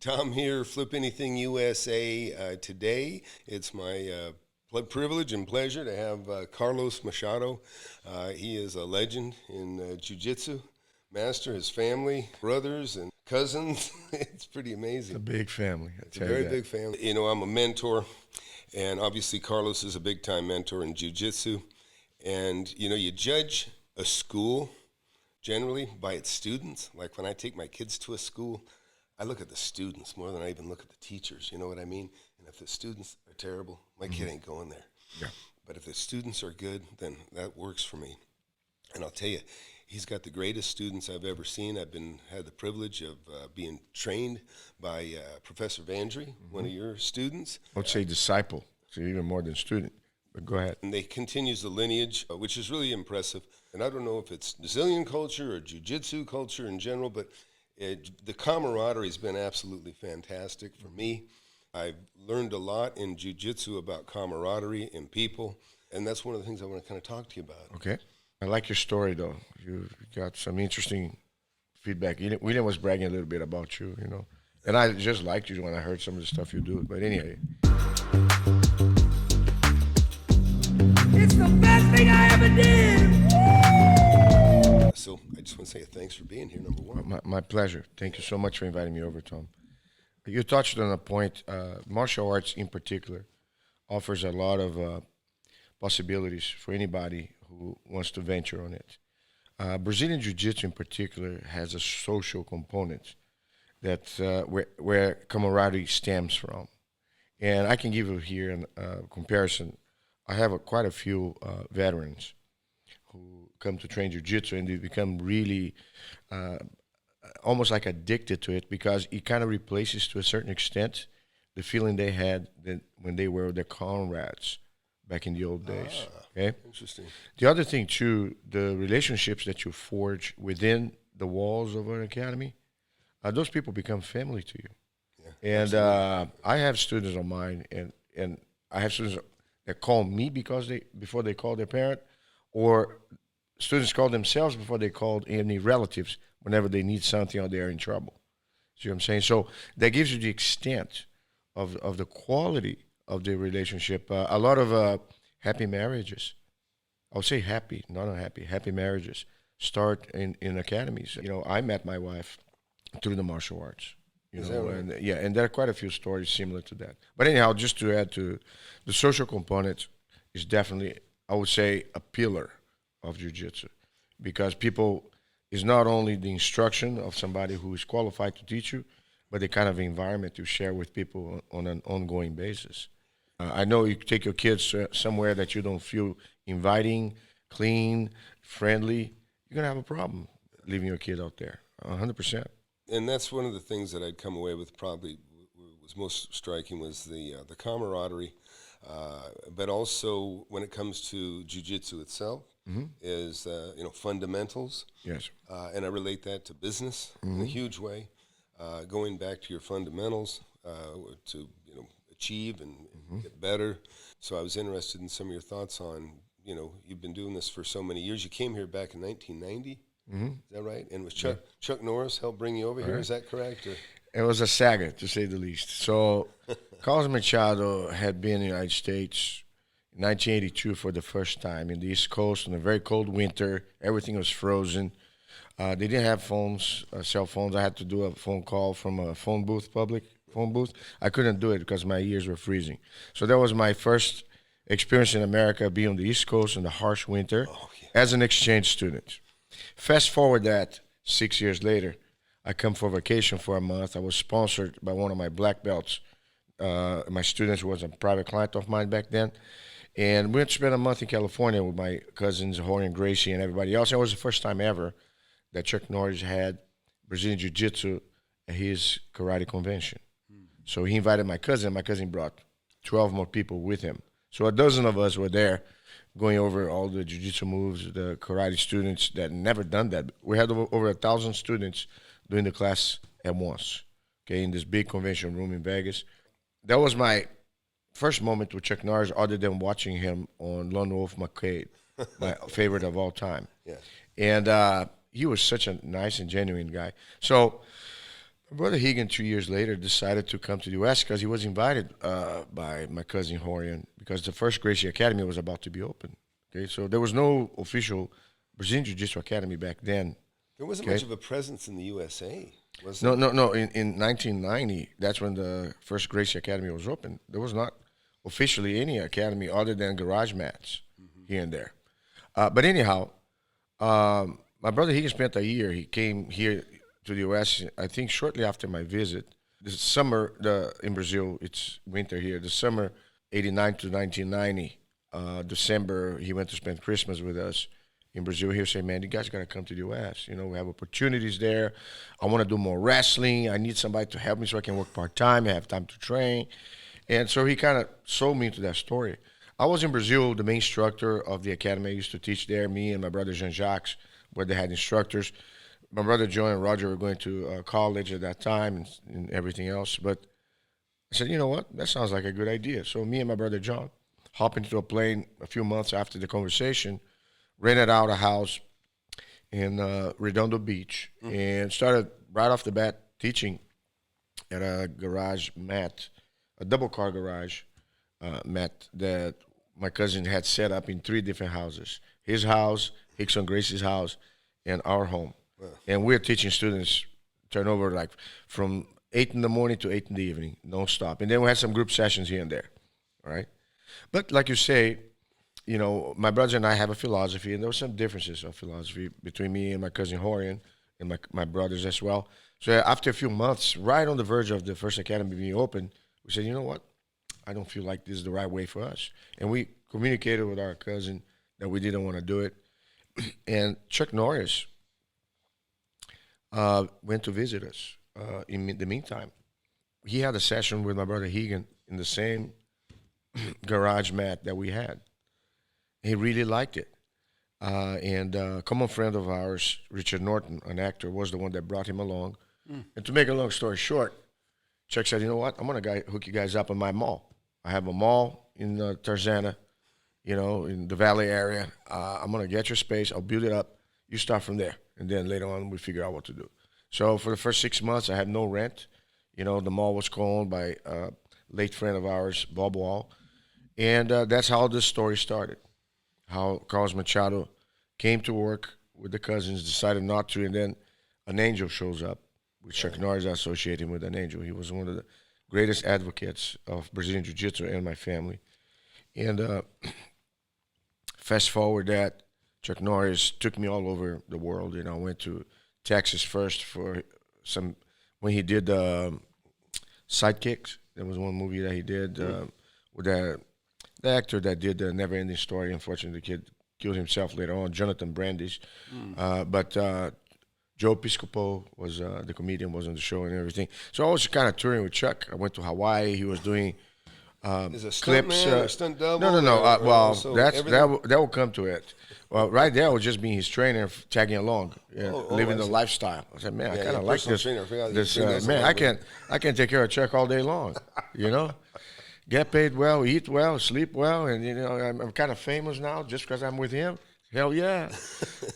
Tom here, Flip Anything USA. Today, it's my privilege and pleasure to have Carlos Machado. He is a legend in Jiu-Jitsu Master, his family, brothers and cousins. It's pretty amazing. It's a big family. It's a very big family. You know, I'm a mentor, and obviously Carlos is a big-time mentor in Jiu-Jitsu. And, you know, you judge a school generally by its students. Like when I take my kids to a school, I look at the students more than I even look at the teachers, you know what I mean? And if the students are terrible, my kid ain't going there. Yeah. But if the students are good, then that works for me. And I'll tell you, he's got the greatest students I've ever seen. I've had the privilege of being trained by Professor Vandry, one of your students. I would say disciple, so even more than student, but go ahead. And they continues the lineage, which is really impressive. And I don't know if it's Brazilian culture or jiu-jitsu culture in general, but the camaraderie has been absolutely fantastic for me. I've learned a lot in jiu-jitsu about camaraderie and people, and that's one of the things I want to kind of talk to you about. Okay. I like your story, though. You got some interesting feedback. William was bragging a little bit about you, you know. And I just liked you when I heard some of the stuff you do. But anyway. It's the best thing I ever did. So I just want to say thanks for being here, number one. My pleasure. Thank you so much for inviting me over, Tom. You touched on a point. Martial arts in particular offers a lot of possibilities for anybody who wants to venture on it. Brazilian Jiu-Jitsu in particular has a social component that where camaraderie stems from. And I can give you here a comparison. I have quite a few veterans who come to train Jiu-Jitsu, and they become really almost like addicted to it, because it kind of replaces to a certain extent the feeling they had when they were their comrades back in the old days. Okay? Interesting. The other thing, too, the relationships that you forge within the walls of an academy, those people become family to you. Yeah, and I have students of mine, and I have students that call me before they call their parent, or students call themselves before they called any relatives whenever they need something or they're in trouble. See what I'm saying? So that gives you the extent of the quality of the relationship. A lot of happy marriages, I would say happy, not unhappy, happy marriages start in academies. You know, I met my wife through the martial arts. You know, right? And there are quite a few stories similar to that. But anyhow, just to add to the social component is definitely, I would say, a pillar of jiu-jitsu, because people is not only the instruction of somebody who is qualified to teach you, but the kind of environment you share with people on an ongoing basis. I know you take your kids somewhere that you don't feel inviting, clean, friendly, you're going to have a problem leaving your kid out there, 100%. And that's one of the things that I'd come away with probably was most striking was the camaraderie, but also when it comes to jiu-jitsu itself, is fundamentals. Yes. And I relate that to business in a huge way. Going back to your fundamentals to achieve and get better. So I was interested in some of your thoughts on, you've been doing this for so many years. You came here back in 1990. Is that right? And was Chuck Norris helped bring you over here? Is that correct? Or? It was a saga, to say the least. So Carlos Machado had been in the United States in 1982 for the first time in the East Coast in a very cold winter. Everything was frozen. They didn't have phones, cell phones. I had to do a phone call from a public phone booth. I couldn't do it because my ears were freezing. So that was my first experience in America, being on the East Coast in the harsh winter as an exchange student. Fast forward that 6 years later, I come for vacation for a month. I was sponsored by one of my black belts. My students was a private client of mine back then. And we went to spend a month in California with my cousins, Rorian Gracie, and everybody else. It was the first time ever that Chuck Norris had Brazilian Jiu-Jitsu at his karate convention. So he invited my cousin. My cousin brought 12 more people with him. So a dozen of us were there going over all the jiu-jitsu moves, the karate students that never done that. We had over 1,000 students doing the class at once, okay, in this big convention room in Vegas. That was my first moment with Chuck Norris, other than watching him on Lone Wolf McCade, my favorite of all time. Yeah. And he was such a nice and genuine guy. So My brother Rigan, 2 years later, decided to come to the U.S. because he was invited by my cousin Rorian, because the first Gracie Academy was about to be open. Okay, so there was no official Brazilian Jiu-Jitsu Academy back then. There wasn't Okay. much of a presence in the USA, was No, there? no, no. In 1990, that's when the first Gracie Academy was open. There was not officially any academy other than garage mats here and there. But anyhow, my brother he spent a year. He came here to the U.S. I think shortly after my visit. This summer, in Brazil, it's winter here. The summer '89 to 1990, December, he went to spend Christmas with us in Brazil. He'll say, "Man, you guys gotta come to the U.S. You know, we have opportunities there. I want to do more wrestling. I need somebody to help me so I can work part time. I have time to train." And so he kind of sold me into that story. I was in Brazil, the main instructor of the academy. I used to teach there. Me and my brother Jean-Jacques, where they had instructors. My brother Joe and Roger were going to college at that time and everything else. But I said, you know what? That sounds like a good idea. So me and my brother John hopped into a plane a few months after the conversation, rented out a house in Redondo Beach, and started right off the bat teaching at a garage mat, a double car garage mat that my cousin had set up in 3 different houses: his house, Hickson Gracie's house, and our home. And we're teaching students turnover like from 8 in the morning to 8 in the evening, non stop. And then we had some group sessions here and there. All right. But like you say, you know, my brother and I have a philosophy, and there were some differences of philosophy between me and my cousin Horton and my brothers as well. So after a few months, right on the verge of the first academy being open, we said, you know what? I don't feel like this is the right way for us. And we communicated with our cousin that we didn't want to do it. And Chuck Norris went to visit us in the meantime. He had a session with my brother Rigan in the same garage mat that we had. He really liked it. And a common friend of ours, Richard Norton, an actor, was the one that brought him along. And to make a long story short, Chuck said, you know what? I'm going to hook you guys up in my mall. I have a mall in Tarzana, you know, in the Valley area. I'm going to get your space. I'll build it up. You start from there. And then later on, we figure out what to do. So for the first 6 months, I had no rent. You know, the mall was co-owned by a late friend of ours, Bob Wall. And that's how this story started, how Carlos Machado came to work with the cousins, decided not to, and then an angel shows up, with Chuck Norris associated with an angel. He was one of the greatest advocates of Brazilian Jiu-Jitsu in my family. And fast forward that, Chuck Norris took me all over the world. You know, I went to Texas first for when he did Sidekicks. There was one movie that he did with the actor that did the Never Ending Story. Unfortunately, the kid killed himself later on, Jonathan Brandis. But Joe Piscopo was the comedian, was on the show and everything. So I was kind of touring with Chuck. I went to Hawaii. He was doing Is a stunt clips. man or stunt double? No. or Well, also that everything? will come to it. Well, right there, I was just being his trainer, tagging along, living I the see. lifestyle. I said, man, I Yeah, kind of your like personal this. trainer. I forgot This you bring those man, along I can take care of Chuck all day long. You know, get paid well, eat well, sleep well, and you know, I'm kind of famous now just because I'm with him. Hell yeah!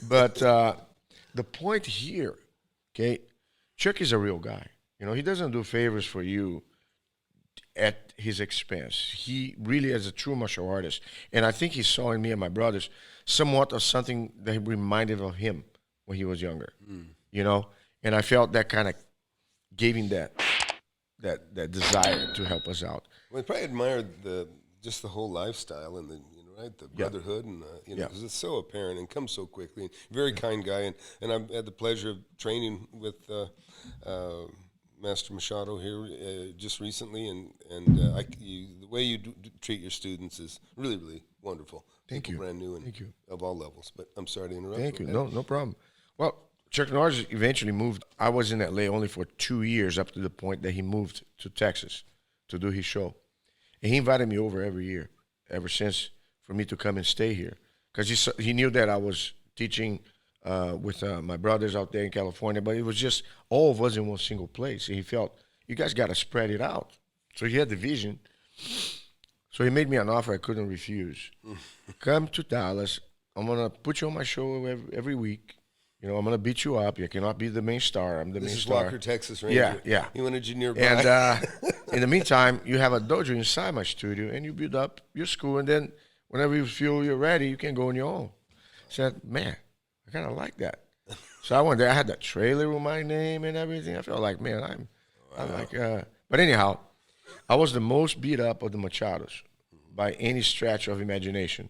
But the point here, okay, Chuck is a real guy. You know, he doesn't do favors for you at his expense. He really is a true martial artist. And I think he saw in me and my brothers somewhat of something that reminded of him when he was younger. You know? And I felt that kind of gave him that desire to help us out. Well, I probably admired just the whole lifestyle and right, the brotherhood and because it's so apparent and comes so quickly. And very kind guy, and I've had the pleasure of training with Master Machado here just recently, and the way you treat your students is really, really wonderful. Thank People you. brand new and Thank you. of all levels. But I'm sorry to interrupt. Thank you. Go ahead. No problem. Well, Chuck Norris eventually moved. I was in LA only for 2 years up to the point that he moved to Texas to do his show. And he invited me over every year, ever since, for me to come and stay here. Because he knew that I was teaching with my brothers out there in California, but it was just all of us in one single place. And he felt, you guys got to spread it out. So he had the vision. So he made me an offer I couldn't refuse. Come to Dallas. I'm going to put you on my show every week. You know, I'm gonna beat you up. You cannot be the main star. I'm the This main is star. Walker, Texas Ranger. Yeah, yeah. He wanted you nearby. And in the meantime, you have a dojo inside my studio, and you build up your school. And then whenever you feel you're ready, you can go on your own. I said, man, I kind of like that. So I went there. I had that trailer with my name and everything. I felt like, man, I'm like. But anyhow, I was the most beat up of the Machados by any stretch of imagination.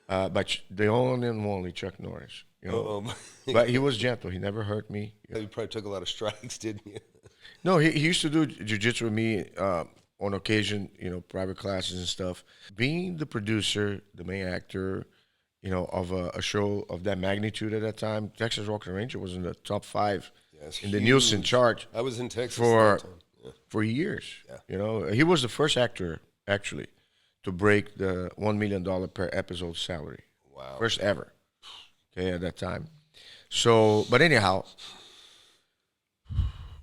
But the only and only Chuck Norris. You know, but he was gentle. He never hurt me. You probably took a lot of strikes, didn't you? No, he used to do jiu-jitsu with me on occasion, you know, private classes and stuff. Being the producer, the main actor, you know, of a show of that magnitude at that time, Texas Rock and Ranger was in the top 5 in the Nielsen chart. I was in Texas for years. Yeah. You know, he was the first actor, actually, to break the $1 million per episode salary. Wow. First ever. Okay, at that time. So, but anyhow,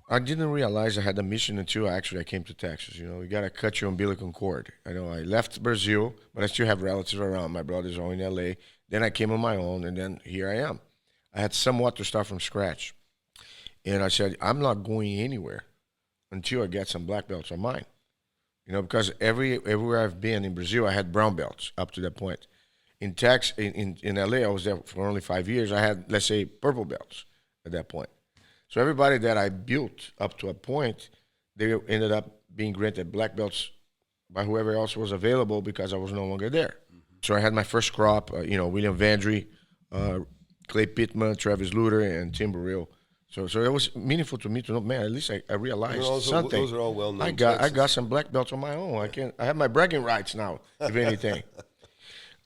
I didn't realize I had a mission until I came to Texas. You know, you got to cut your umbilical cord. I know I left Brazil, but I still have relatives around. My brothers are in L.A. Then I came on my own, and then here I am. I had somewhat to start from scratch. And I said, I'm not going anywhere until I get some black belts on mine. You know, because everywhere I've been in Brazil, I had brown belts up to that point. In LA, I was there for only 5 years. I had, let's say, purple belts at that point. So everybody that I built up to a point, they ended up being granted black belts by whoever else was available because I was no longer there. Mm-hmm. So I had my first crop, you know, William Vandry, Clay Pittman, Travis Luter, and Tim Burrell. So it was meaningful to me to know, man, at least I realized something. Those are all well-known. I got some black belts on my own. I have my bragging rights now, if anything.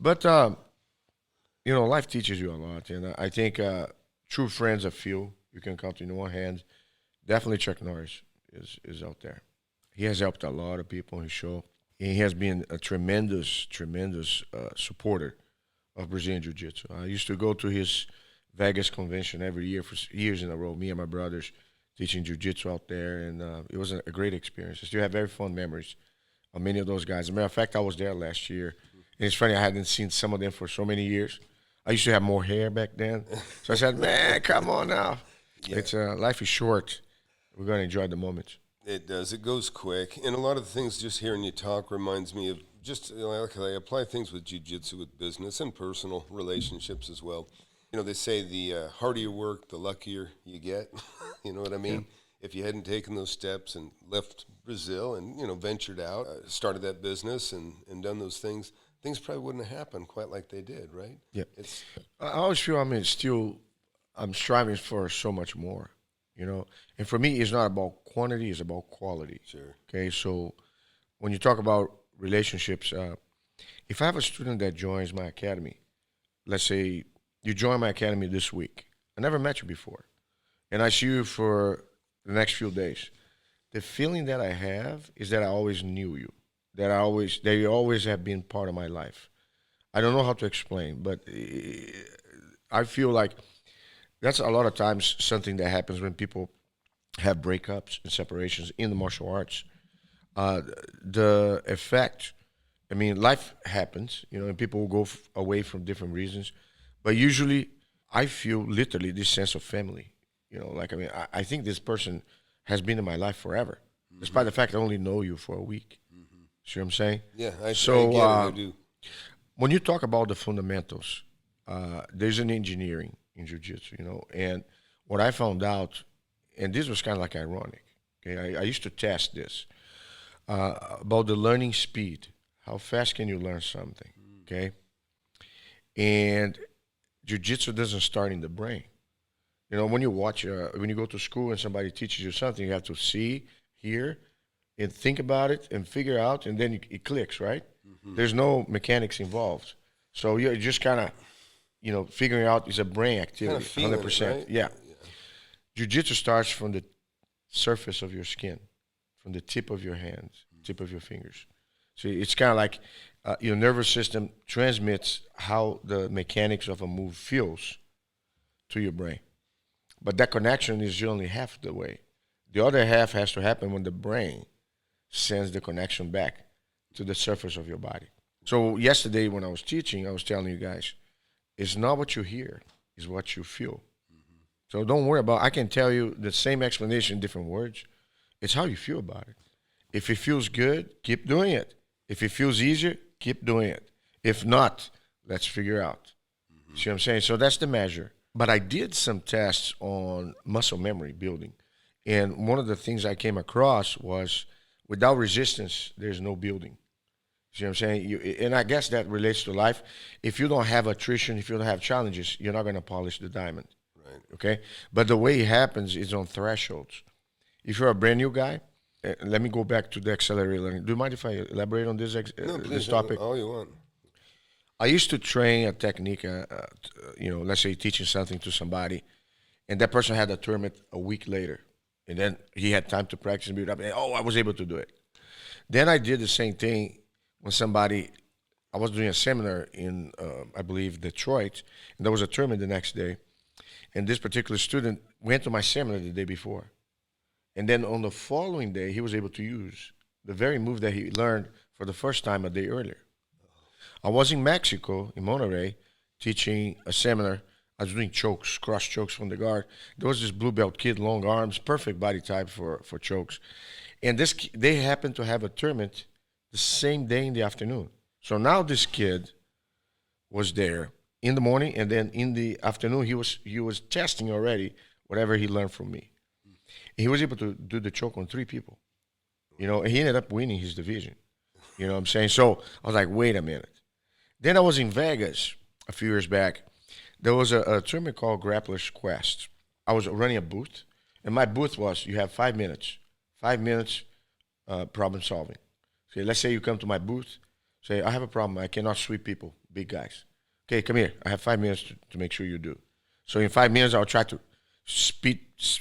But, you know, life teaches you a lot. And I think true friends are few. You can count in one hand. Definitely Chuck Norris is out there. He has helped a lot of people on his show. And he has been a tremendous supporter of Brazilian Jiu-Jitsu. I used to go to his Vegas convention every year for years in a row, me and my brothers teaching Jiu-Jitsu out there. And it was a great experience. I still have very fond memories of many of those guys. As a matter of fact, I was there last year. And it's funny, I hadn't seen some of them for so many years. I used to have more hair back then. So I said, man, come on now. Yeah. It's life is short. We're going to enjoy the moment. It does. It goes quick. And a lot of the things just hearing you talk reminds me of just, you know, I apply things with jiu-jitsu, with business and personal relationships as well. You know, they say the harder you work, the luckier you get. You know what I mean? Yeah. If you hadn't taken those steps and left Brazil and, you know, ventured out, started that business and done those things probably wouldn't have happened quite like they did, right? Yeah. I always feel, I'm striving for so much more, you know. And for me, it's not about quantity, it's about quality. Sure. Okay, so when you talk about relationships, if I have a student that joins my academy, let's say you join my academy this week. I never met you before. And I see you for the next few days. The feeling that I have is that I always knew you. That you always have been part of my life. I don't know how to explain, but I feel like that's a lot of times something that happens when people have breakups and separations in the martial arts. The effect, life happens, you know, and people will go away for different reasons. But usually I feel literally this sense of family. You know, like, I think this person has been in my life forever, despite the fact I only know you for a week. See what I'm saying? Yeah, I get it, I do. When you talk about the fundamentals, there's an engineering in jiu-jitsu, you know, and what I found out, and this was kind of like ironic, okay, I used to test this, about the learning speed. How fast can you learn something, okay? And jiu-jitsu doesn't start in the brain. You know, when you watch, when you go to school and somebody teaches you something, you have to see, hear, and think about it and figure out, and then it clicks, right? Mm-hmm. There's no mechanics involved. So you're just kind of, you know, figuring out it's a brain activity, 100%. It, right? Yeah. Jiu-jitsu starts from the surface of your skin, from the tip of your hands, tip of your fingers. So it's kind of like your nervous system transmits how the mechanics of a move feels to your brain. But that connection is only half the way. The other half has to happen when the brain sends the connection back to the surface of your body. So yesterday when I was teaching, I was telling you guys, it's not what you hear, it's what you feel. Mm-hmm. So don't worry about. I can tell you the same explanation in different words. It's how you feel about it. If it feels good, keep doing it. If it feels easier, keep doing it. If not, let's figure out. See what I'm saying? So that's the measure. But I did some tests on muscle memory building. And one of the things I came across was without resistance, there's no building. See what I'm saying? And I guess that relates to life. If you don't have attrition, if you don't have challenges, you're not going to polish the diamond. Right. Okay? But the way it happens is on thresholds. If you're a brand new guy, let me go back to the accelerated learning. Do you mind if I elaborate on this, No, please, this topic? all you want. I used to train a technique, let's say teaching something to somebody, and that person had a tournament a week later. And then he had time to practice and build up. And, I was able to do it. Then I did the same thing when I was doing a seminar in, I believe, Detroit, and there was a tournament the next day. And this particular student went to my seminar the day before. And then on the following day, he was able to use the very move that he learned for the first time a day earlier. I was in Mexico, in Monterrey, teaching a seminar. I was doing chokes, cross chokes from the guard. There was this blue belt kid, long arms, perfect body type for chokes. And they happened to have a tournament the same day in the afternoon. So now this kid was there in the morning, and then in the afternoon he was testing already whatever he learned from me. He was able to do the choke on 3 people. And he ended up winning his division. You know what I'm saying? So I was like, wait a minute. Then I was in Vegas a few years back. There was a tournament called Grappler's Quest. I was running a booth, and my booth was, you have 5 minutes. 5 minutes problem solving. So let's say you come to my booth, say, I have a problem. I cannot sweep people, big guys. Okay, come here. I have 5 minutes to make sure you do. So in 5 minutes, I'll try to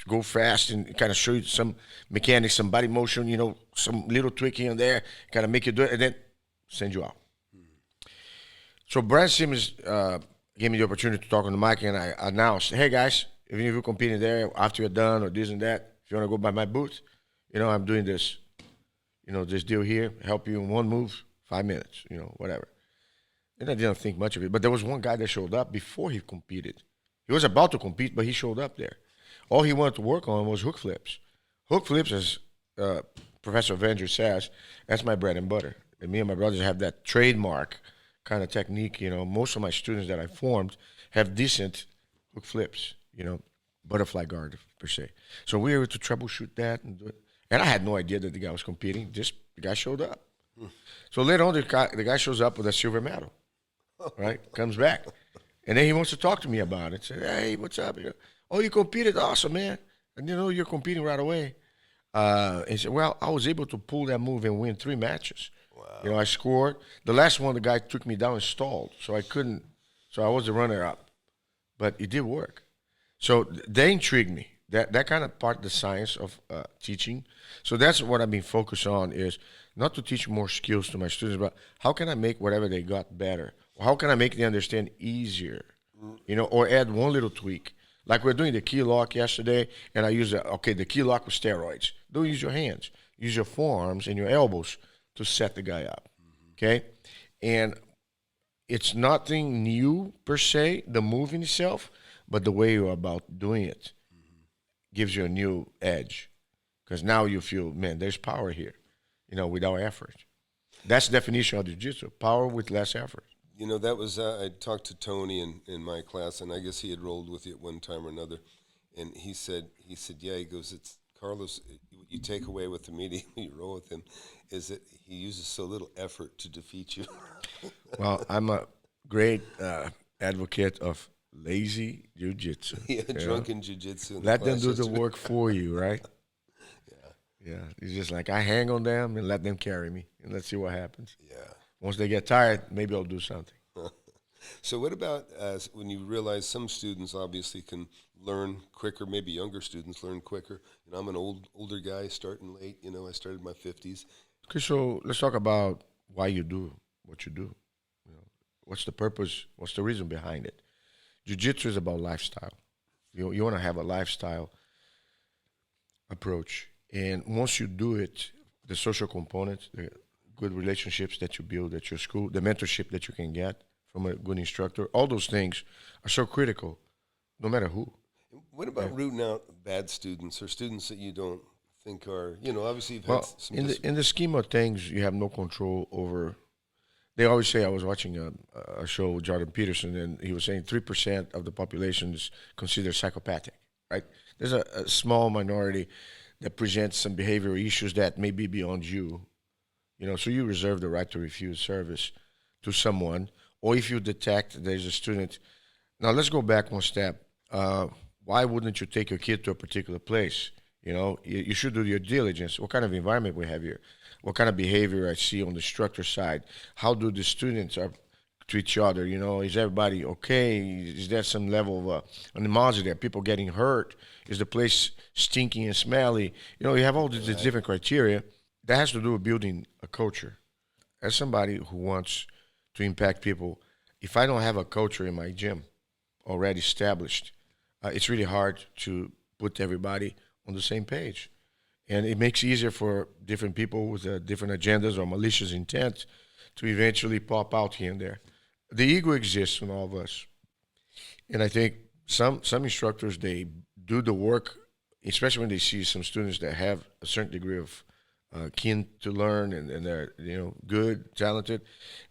go fast and kind of show you some mechanics, some body motion, some little tweak here and there, kind of make you do it, and then send you out. So Brad Simmons gave me the opportunity to talk on the mic, and I announced, hey, guys, if you're competing there after you're done or this and that, if you want to go by my booth, I'm doing this, this deal here, help you in one move, 5 minutes, whatever. And I didn't think much of it. But there was one guy that showed up before he competed. He was about to compete, but he showed up there. All he wanted to work on was hook flips. Hook flips, as Professor Avenger says, that's my bread and butter. And me and my brothers have that trademark kind of technique. Most of my students that I formed have decent hook flips, butterfly guard per se. So we were able to troubleshoot that and do it. And I had no idea that the guy was competing. Just the guy showed up. So later on, the guy shows up with a silver medal, right? Comes back. And then he wants to talk to me about it. Say, hey, what's up? Oh, you competed? Awesome, man. And you're competing right away. And he said, well, I was able to pull that move and win 3 matches. Wow. I scored. The last one, the guy took me down and stalled. So I couldn't. So I was the runner-up. But it did work. So they intrigued me. That kind of part of the science of teaching. So that's what I've been focused on, is not to teach more skills to my students, but how can I make whatever they got better? How can I make them understand easier? Or add one little tweak. Like we're doing the key lock yesterday, and I use the key lock with steroids. Don't use your hands. Use your forearms and your elbows to set the guy up. Okay? And it's nothing new per se, the move in itself, but the way you're about doing it gives you a new edge. Because now you feel, man, there's power here, without effort. That's the definition of jiu-jitsu, power with less effort. That was, I talked to Tony in my class, and I guess he had rolled with you at one time or another. And he said, yeah, he goes, it's Carlos, what you take away with him immediately you roll with him is that he uses so little effort to defeat you. Well, I'm a great advocate of lazy jiu-jitsu. Yeah, drunken jiu-jitsu. Let them do the work for you, right? Yeah. It's just like I hang on them and let them carry me, and let's see what happens. Yeah. Once they get tired, maybe I'll do something. So what about when you realize some students obviously can learn quicker, maybe younger students learn quicker? I'm an older guy starting late. I started in my 50s. Okay, so let's talk about why you do what you do. What's the purpose? What's the reason behind it? Jiu-jitsu is about lifestyle. You want to have a lifestyle approach. And once you do it, the social component, the good relationships that you build at your school, the mentorship that you can get from a good instructor, all those things are so critical, no matter who. What about rooting out bad students or students that you don't think are, obviously you've had Well, some in the scheme of things, you have no control over. They always say, I was watching a show with Jordan Peterson, and he was saying 3% of the population is considered psychopathic, right? There's a small minority that presents some behavioral issues that may be beyond you, so you reserve the right to refuse service to someone, or if you detect there's a student. Now, let's go back one step. Why wouldn't you take your kid to a particular place? You should do your diligence. What kind of environment we have here? What kind of behavior I see on the instructor side? How do the students are to each other? Is everybody okay? Is there some level of animosity? Are people getting hurt? Is the place stinky and smelly? You have all these different criteria. That has to do with building a culture. As somebody who wants to impact people, if I don't have a culture in my gym already established, it's really hard to put everybody on the same page. And it makes it easier for different people with different agendas or malicious intent to eventually pop out here and there. The ego exists in all of us. And I think some instructors, they do the work, especially when they see some students that have a certain degree of keen to learn and they're good, talented,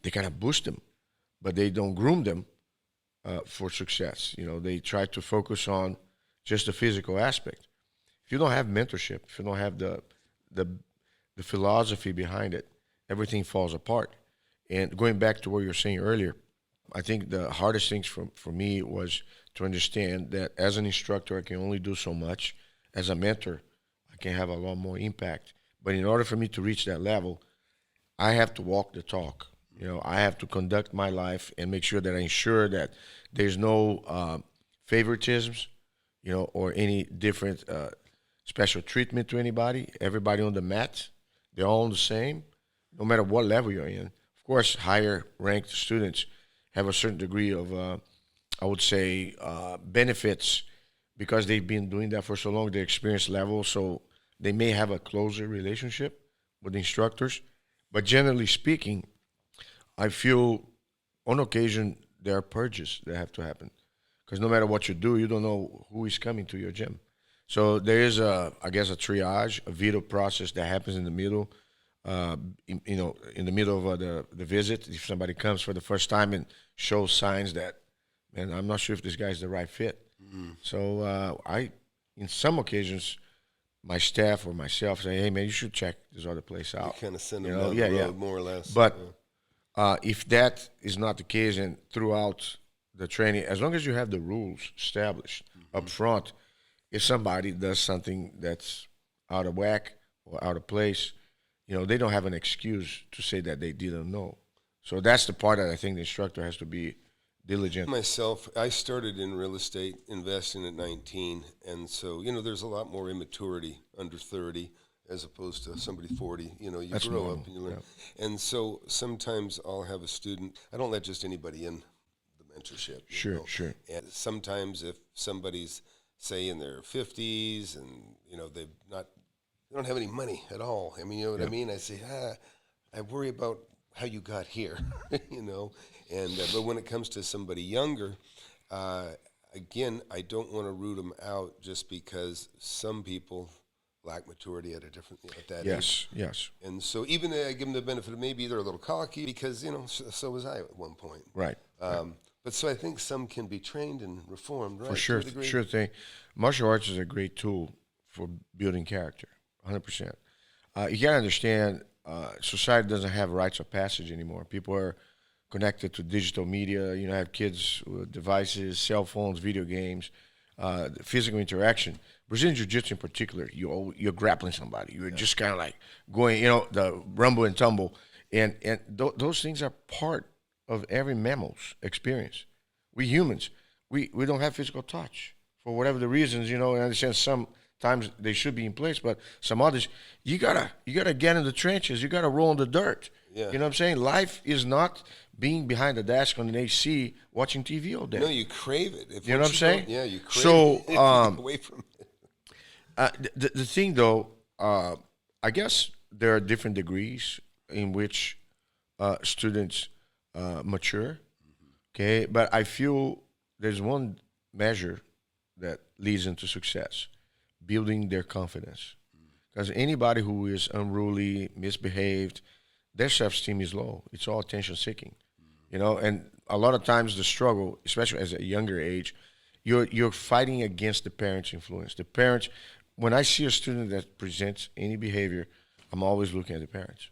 they kind of boost them, but they don't groom them for success. They try to focus on just the physical aspect. If you don't have mentorship, if you don't have the philosophy behind it, everything falls apart. And going back to what you were saying earlier, I think the hardest things for me was to understand that as an instructor, I can only do so much. As a mentor, I can have a lot more impact. But in order for me to reach that level, I have to walk the talk. I have to conduct my life and make sure that I ensure that there's no favoritisms, or any different special treatment to anybody. Everybody on the mat, they're all the same, no matter what level you're in. Of course, higher ranked students have a certain degree of, I would say, benefits because they've been doing that for so long, their experience level, so they may have a closer relationship with the instructors. But generally speaking, I feel on occasion there are purges that have to happen because no matter what you do, you don't know who is coming to your gym. So there is I guess, a triage, a veto process that happens in the middle, in the middle of the visit. If somebody comes for the first time and shows signs that, man, I'm not sure if this guy's the right fit. Mm-hmm. So in some occasions, my staff or myself say, hey, man, you should check this other place out. You kind of send them down the road, more or less. But if that is not the case, and throughout the training, as long as you have the rules established up front, if somebody does something that's out of whack or out of place, they don't have an excuse to say that they didn't know. So that's the part that I think the instructor has to be diligent. Myself, I started in real estate investing at 19, and so, there's a lot more immaturity under 30 as opposed to somebody 40. You That's grow normal. up and you learn. Yeah. And so sometimes I'll have a student, I don't let just anybody in the mentorship. Sure. And sometimes if somebody's, say, in their 50s and, they don't have any money at all. I mean, what I mean? I say, I worry about how you got here, And but when it comes to somebody younger, again, I don't want to root them out just because some people lack maturity at that age. Yes. And so even I give them the benefit of maybe they're a little cocky because so was I at one point. Right. But so I think some can be trained and reformed, right? For sure, sure thing. Martial arts is a great tool for building character, 100%. You got to understand, society doesn't have rites of passage anymore. People are connected to digital media. Have kids with devices, cell phones, video games, physical interaction. Brazilian Jiu-Jitsu in particular, you're grappling somebody. You're just kind of like going, the rumble and tumble. And those things are part of every mammal's experience. We humans, we don't have physical touch for whatever the reasons, and I understand sometimes they should be in place, but some others, you gotta get in the trenches. You gotta roll in the dirt. Yeah. You know what I'm saying? Life is not being behind the desk on an AC watching TV all day. No, you crave it. You know what I'm saying? Yeah, you crave it. Away from it. The thing, though, I guess there are different degrees in which students mature. Okay, but I feel there's one measure that leads into success, building their confidence. Because anybody who is unruly, misbehaved, their self-esteem is low. It's all attention-seeking, And a lot of times the struggle, especially as a younger age, you're fighting against the parents' influence. The parents, when I see a student that presents any behavior, I'm always looking at the parents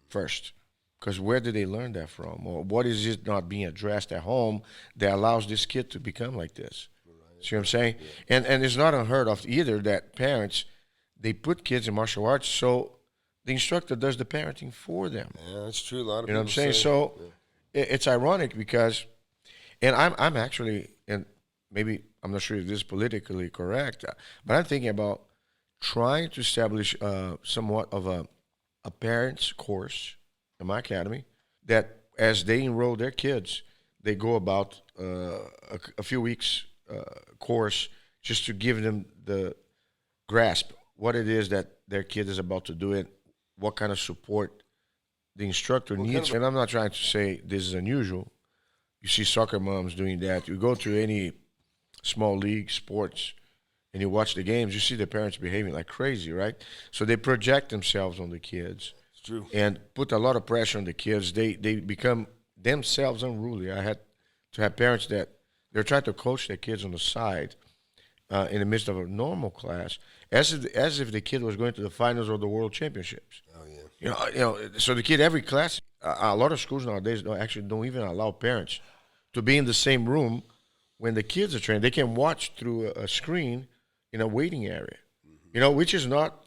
first. Because where did they learn that from? Or what is it not being addressed at home that allows this kid to become like this? Right. See what I'm saying? Yeah. And it's not unheard of either that parents, they put kids in martial arts so the instructor does the parenting for them. Yeah, that's true. A lot of you know people what I'm saying? say, So it's ironic because, and I'm actually, and maybe I'm not sure if this is politically correct, but I'm thinking about trying to establish somewhat of a parents course in my academy that as they enroll their kids, they go about a few weeks course just to give them the grasp what it is that their kid is about to do it, what kind of support the instructor needs. And I'm not trying to say this is unusual. You see soccer moms doing that. You go to any small league sports and you watch the games, you see the parents behaving like crazy, right? So they project themselves on the kids. It's true. And put a lot of pressure on the kids. They become themselves unruly. I had to have parents that they're trying to coach their kids on the side in the midst of a normal class, as if the kid was going to the finals or the world championships. Oh yeah. So the kid, every class, a lot of schools nowadays don't even allow parents to be in the same room when the kids are training. They can watch through a screen in a waiting area, which is not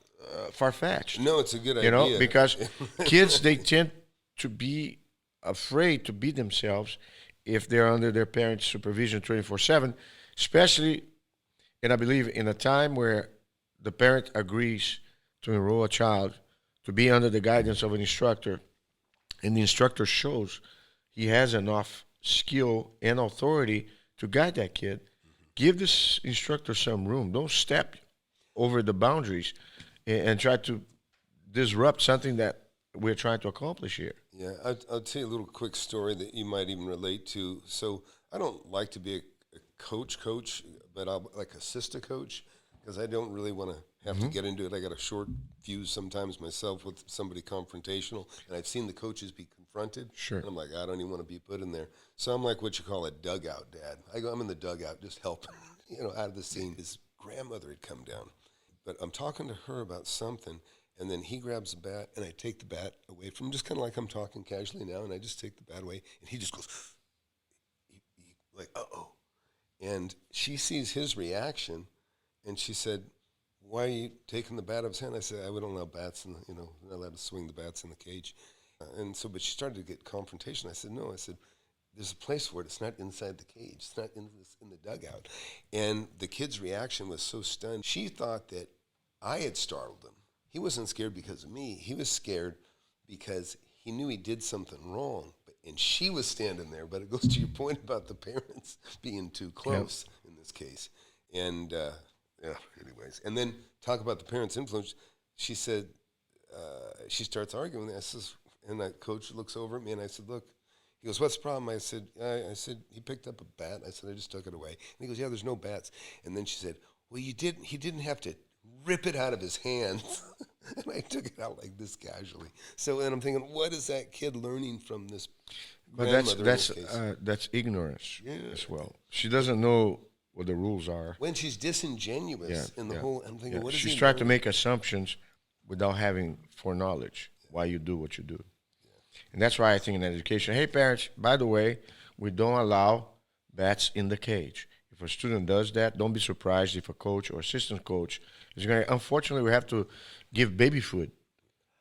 far-fetched. No, it's a good idea. Because kids, they tend to be afraid to be themselves if they're under their parents' supervision 24/7, especially, and I believe in a time where the parent agrees to enroll a child to be under the guidance of an instructor, and the instructor shows he has enough skill and authority to guide that kid. Give this instructor some room. Don't step over the boundaries and try to disrupt something that we're trying to accomplish here. Yeah, I'll tell you a little quick story that you might even relate to. So I don't like to be a coach, but I'll like assist a coach because I don't really want to have to get into it. I got a short fuse sometimes myself with somebody confrontational, and I've seen the coaches be confronted. Sure. And I'm like, I don't even want to be put in there. So I'm like what you call a dugout dad. I'm in the dugout, just helping, out of the scene. His grandmother had come down, but I'm talking to her about something, and then he grabs the bat, and I take the bat away from him, just kind of like I'm talking casually now, and I just take the bat away, and he just goes, he like, uh-oh. And she sees his reaction, and she said, why are you taking the bat out of his hand? I said, I don't allow bats, we're not allowed to swing the bats in the cage. But she started to get confrontation. I said, no. I said, there's a place for it. It's not inside the cage. It's not in the dugout. And the kid's reaction was so stunned. She thought that I had startled him. He wasn't scared because of me. He was scared because he knew he did something wrong. And she was standing there. But it goes to your point about the parents being too close in this case. And, anyways. And then talk about the parents' influence. She said, she starts arguing. And that coach looks over at me, and I said, look. He goes, what's the problem? I said, he picked up a bat. I said, I just took it away. And he goes, yeah, there's no bats. And then she said, well, he didn't have to rip it out of his hands. And I took it out like this casually. So then I'm thinking, what is that kid learning from this grandmother? But that's ignorance as well. She doesn't know what the rules are. When she's disingenuous in the whole, I'm thinking, what is she's trying to make assumptions without having foreknowledge why you do what you do. And that's why I think in education, hey, parents, by the way, we don't allow bats in the cage. If a student does that, don't be surprised if a coach or assistant coach is going to, unfortunately, we have to give baby food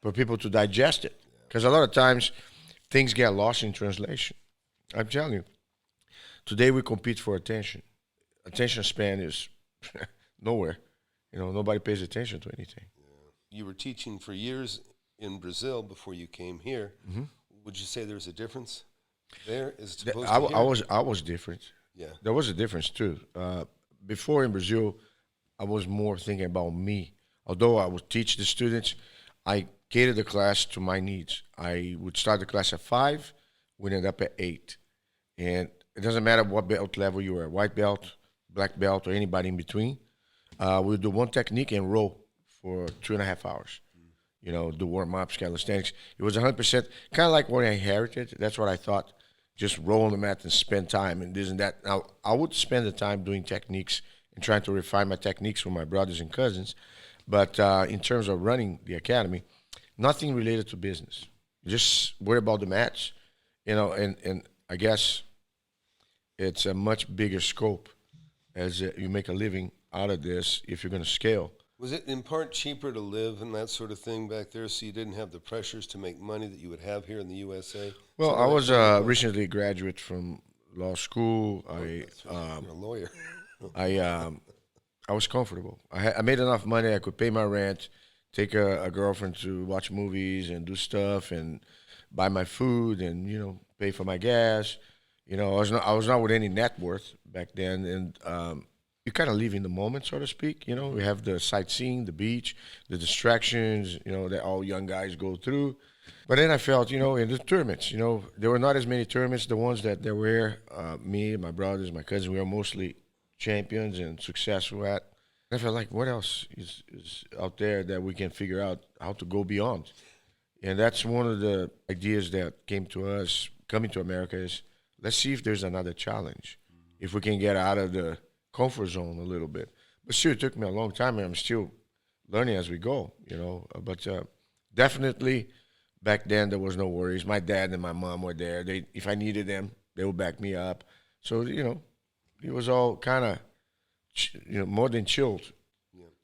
for people to digest it. Because a lot of times, things get lost in translation. I'm telling you, today we compete for attention. Attention span is nowhere. Nobody pays attention to anything. Yeah. You were teaching for years in Brazil before you came here. Mm-hmm. Would you say there's a difference there as opposed to here? I was different. Yeah. There was a difference too. Before in Brazil, I was more thinking about me. Although I would teach the students, I catered the class to my needs. I would start the class at 5, we'd end up at 8. And it doesn't matter what belt level you were, white belt, black belt, or anybody in between. we'll do one technique and row for 2.5 hours. You know, do warm-ups, calisthenics. It was 100%, kind of like what I inherited. That's what I thought. Just roll on the mat and spend time and this and that. Now, I would spend the time doing techniques and trying to refine my techniques with my brothers and cousins. But in terms of running the academy, nothing related to business. Just worry about the match, you know, and I guess it's a much bigger scope as you make a living out of this if you're going to scale. Was it in part cheaper to live and that sort of thing back there, so you didn't have the pressures to make money that you would have here in the USA? Well, So I was that- recently a graduate from law school. You're a lawyer. I was comfortable. I made enough money. I could pay my rent, take a girlfriend to watch movies and do stuff, and buy my food, and pay for my gas. I was not with any net worth back then, and you kind of live in the moment, so to speak. We have the sightseeing, the beach, the distractions, that all young guys go through. But then I felt, in the tournaments, there were not as many tournaments. The ones that there were, me, my brothers, my cousins, we were mostly champions and successful at. I felt like, what else is out there that we can figure out how to go beyond? And that's one of the ideas that came to us coming to America is, let's see if there's another challenge, if we can get out of the comfort zone a little bit. But still, it took me a long time, and I'm still learning as we go, But definitely, back then, there was no worries. My dad and my mom were there. If I needed them, they would back me up. So, it was all kind of, more than chilled,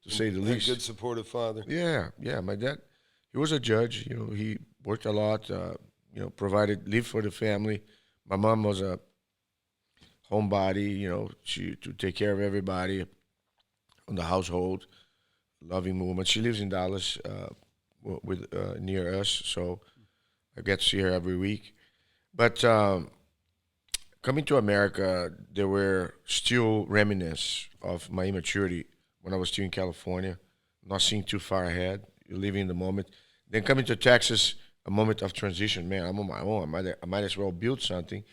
to say the least. A good supportive father. Yeah. My dad, he was a judge. He worked a lot, lived for the family. My mom was a homebody, to take care of everybody on the household, loving woman. She lives in Dallas near us, so I get to see her every week. But coming to America, there were still remnants of my immaturity when I was still in California, not seeing too far ahead, living in the moment. Then coming to Texas, a moment of transition. Man, I'm on my own. I might as well build something.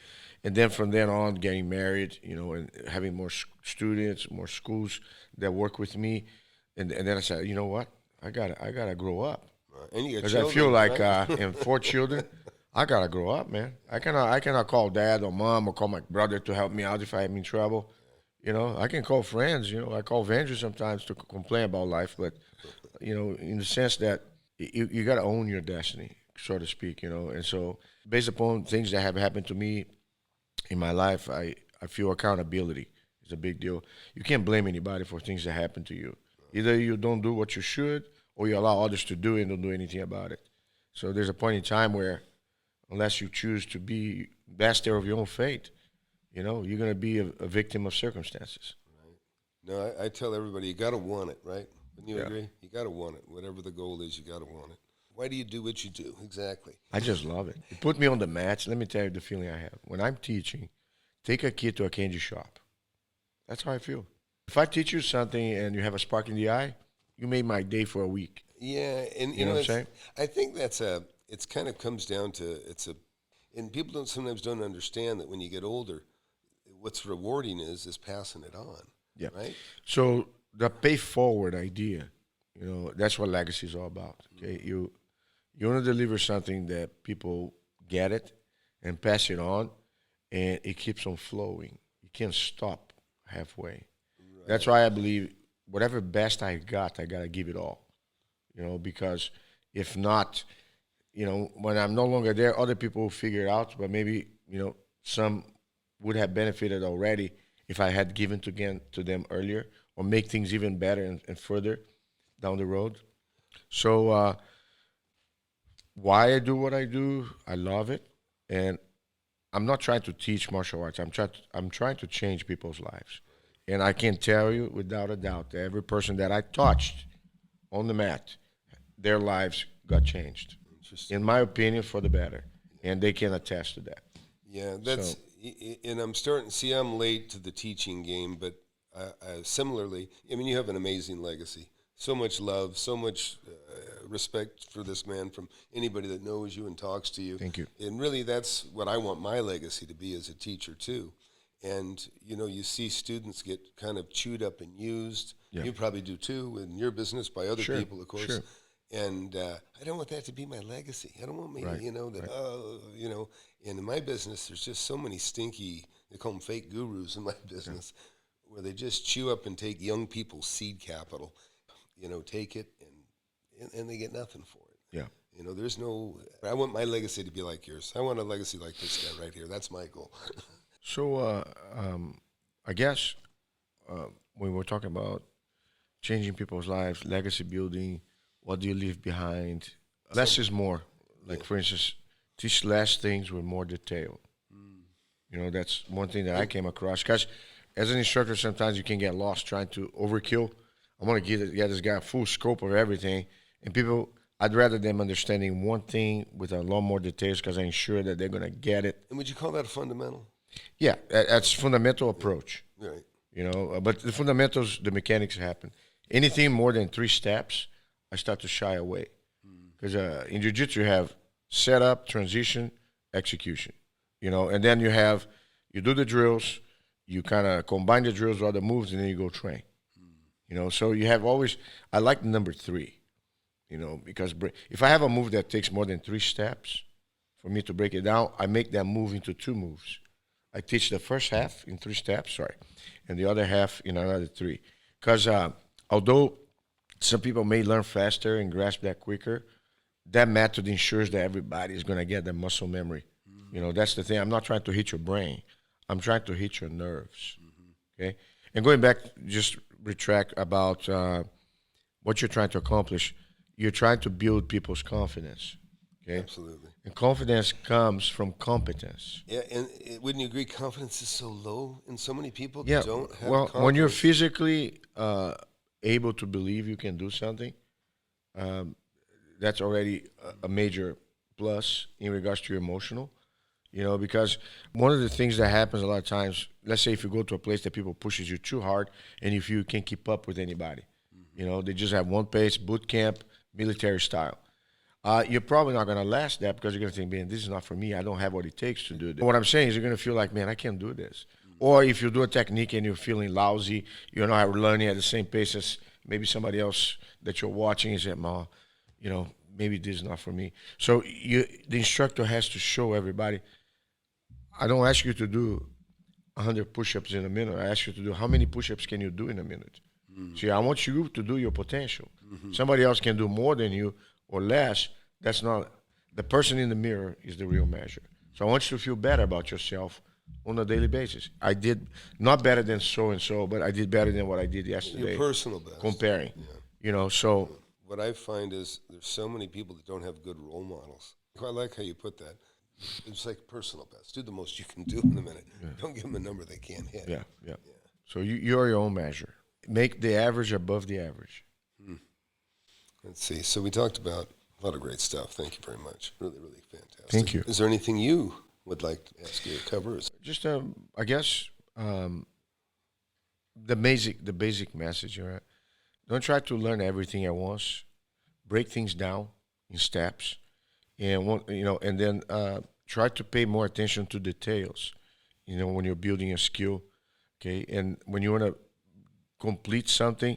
And then from then on, getting married, and having more students, more schools that work with me. And then I said, you know what? I gotta grow up. Because I feel like in 4 children, I gotta grow up, man. I cannot call dad or mom or call my brother to help me out if I'm in trouble. I can call friends. I call vendors sometimes to complain about life, but in the sense that you gotta own your destiny, so to speak. And so based upon things that have happened to me in my life, I feel accountability is a big deal. You can't blame anybody for things that happen to you. Either you don't do what you should, or you allow others to do it and don't do anything about it. So there's a point in time where, unless you choose to be master of your own fate, you're going to be a victim of circumstances. Right. No, I tell everybody, you got to want it, right? Wouldn't you agree? You got to want it. Whatever the goal is, you got to want it. Why do you do what you do? Exactly. I just love it. It put me on the mats. Let me tell you the feeling I have. When I'm teaching, take a kid to a candy shop. That's how I feel. If I teach you something and you have a spark in the eye, you made my day for a week. Yeah, and you know what I'm saying? I think it's kind of comes down to and people sometimes don't understand that when you get older, what's rewarding is passing it on. Yeah. Right. So the pay forward idea, that's what legacy is all about. Okay, you want to deliver something that people get it and pass it on, and it keeps on flowing. You can't stop halfway. Right. That's why I believe whatever best I gotta give it all. Because if not, when I'm no longer there, other people will figure it out. But maybe, some would have benefited already if I had given to them earlier, or make things even better and further down the road. So why I do what I do, I love it. And I'm not trying to teach martial arts. I'm trying to change people's lives. And I can tell you without a doubt that every person that I touched on the mat, their lives got changed. In my opinion, for the better. And they can attest to that. Yeah, and I'm starting, see, I'm late to the teaching game, but similarly, you have an amazing legacy. So much love, so much respect for this man from anybody that knows you and talks to you. Thank you. And really, that's what I want my legacy to be as a teacher, too. And, you know, you see students get kind of chewed up and used. Yeah. You probably do too in your business by other Sure, people, of course. sure. And I don't want that to be my legacy. I don't want me, Right, you know, that, you know, and in my business, there's just so many stinky, they call them fake gurus in my business, where they just chew up and take young people's seed capital, you know, take it and they get nothing for it. Yeah. You know, there's no, I want my legacy to be like yours. I want a legacy like this guy right here. That's my goal. So I guess when we're talking about changing people's lives, legacy building, what do you leave behind? Less is more. Like, for instance, teach less things with more detail. You know, that's one thing that I came across. Because as an instructor, sometimes you can get lost trying to overkill. I want to get this guy a full scope of everything. And people, I'd rather them understanding one thing with a lot more details because I ensure that they're going to get it. And would you call that a fundamental? Yeah, that's fundamental approach. Right. You know, but the fundamentals, the mechanics happen. Anything more than 3 steps, I start to shy away. Because in jiu-jitsu, you have setup, transition, execution. You know, and then you do the drills, you kind of combine the drills with other moves, and then you go train. You know, so you have always, I like the number 3. You know, because if I have a move that takes more than 3 steps, for me to break it down, I make that move into 2 moves. I teach the first half in 3 steps, and the other half in another 3. Because although some people may learn faster and grasp that quicker, that method ensures that everybody is going to get the muscle memory. You know, that's the thing. I'm not trying to hit your brain. I'm trying to hit your nerves. Okay? And going back, just retract about what you're trying to accomplish. You're trying to build people's confidence. Okay? Absolutely. And confidence comes from competence. Yeah, and wouldn't you agree confidence is so low in so many people that Yeah. don't have Well, confidence? when you're physically able to believe you can do something, that's already a major plus in regards to your emotional. You know, because one of the things that happens a lot of times, let's say if you go to a place that people pushes you too hard and if you can't keep up with anybody, you know, they just have one pace, boot camp, military style. You're probably not going to last that because you're going to think, man, this is not for me. I don't have what it takes to do this. What I'm saying is you're going to feel like, man, I can't do this. Or if you do a technique and you're feeling lousy, you're not learning at the same pace as maybe somebody else that you're watching is at, you know, maybe this is not for me. So the instructor has to show everybody, I don't ask you to do 100 push-ups in a minute. I ask you to do how many push-ups can you do in a minute. See, I want you to do your potential. Somebody else can do more than you or less. That's not, the person in the mirror is the real measure. So I want you to feel better about yourself on a daily basis. I did not better than so-and-so, but I did better than what I did yesterday. Your personal best. Comparing. Yeah. You know, so. What I find is there's so many people that don't have good role models. I like how you put that. It's like personal best. Do the most you can do in a minute. Yeah. Don't give them a number they can't hit. Yeah. So you're your own measure. Make the average above the average. Let's see. So we talked about a lot of great stuff. Thank you very much. Really, really fantastic. Thank you. Is there anything you would like to ask you to cover? Just, I guess, the basic message. All right? Don't try to learn everything at once. Break things down in steps, and and then try to pay more attention to details. You know, when you're building a skill, okay, and when you want to complete something,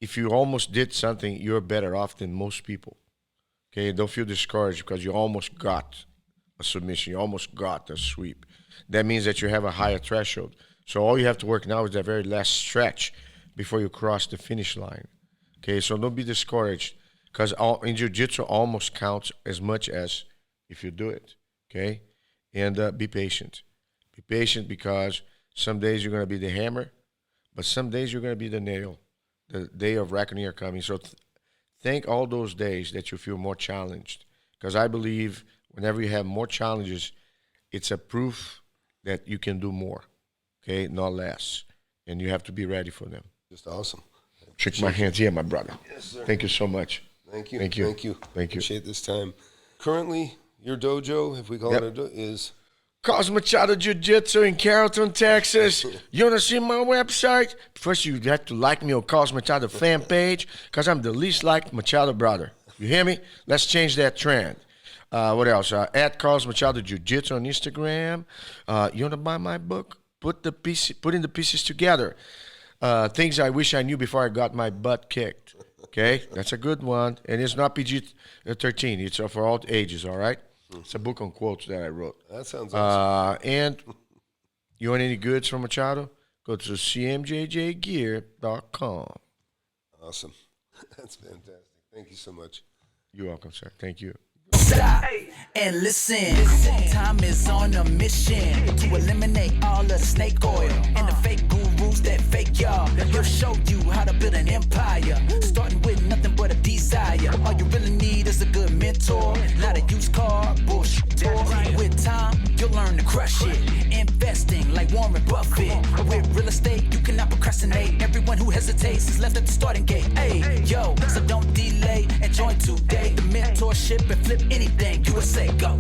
if you almost did something, you're better off than most people. Okay, don't feel discouraged because you almost got a submission, you almost got a sweep. That means that you have a higher threshold. So all you have to work now is that very last stretch before you cross the finish line. Okay, so don't be discouraged because in jiu-jitsu almost counts as much as if you do it. Okay, and be patient. Be patient because some days you're going to be the hammer, but some days you're going to be the nail. The day of reckoning are coming. So thank all those days that you feel more challenged. Because I believe whenever you have more challenges, it's a proof that you can do more, okay, not less. And you have to be ready for them. Just awesome. Shake my hands here, my brother. Yes, sir. Thank you so much. Thank you. Thank you. Thank you. Thank you. Appreciate this time. Currently, your dojo, if we call it a dojo, is... Carlos Machado Jiu-Jitsu in Carrollton, Texas. You want to see my website? First, you have to like me on Carlos Machado fan page because I'm the least liked Machado brother. You hear me? Let's change that trend. What else? At Carlos Machado Jiu-Jitsu on Instagram. You want to buy my book? putting the pieces together. Things I wish I knew before I got my butt kicked. Okay, that's a good one, and it's not PG-13. It's for all ages. All right, it's a book on quotes that I wrote. That sounds awesome. And you want any goods from Machado? Go to cmjjgear.com. Awesome. That's fantastic. Thank you so much. You're welcome, sir. Thank you. Stop and listen. Time is on a mission to eliminate all the snake oil and the fake gurus that fake y'all. He'll show you how to build an empire, starting with nothing but a desire. All you really need is a good mentor, not a used car bullshit. With time, you'll learn to crush it. Investing like Warren Buffett. With real estate, you cannot procrastinate. Everyone who hesitates is left at the starting gate. Hey, yo, so don't delay and join today. The mentorship and flip anything. USA, go.